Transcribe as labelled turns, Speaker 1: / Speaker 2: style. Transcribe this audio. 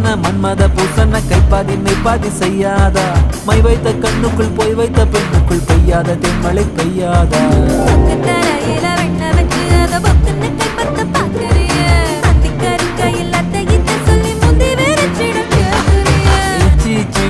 Speaker 1: பூசன மன்மத பூசன கைப்பாதி மெய்ப்பாதி செய்யாதா my வைத்த கண்ணுக்குள் போய் வைத்த பெண்ணுக்குள் பெய்யாத தென்மழை பெய்யாதா
Speaker 2: தரையில வெண்ண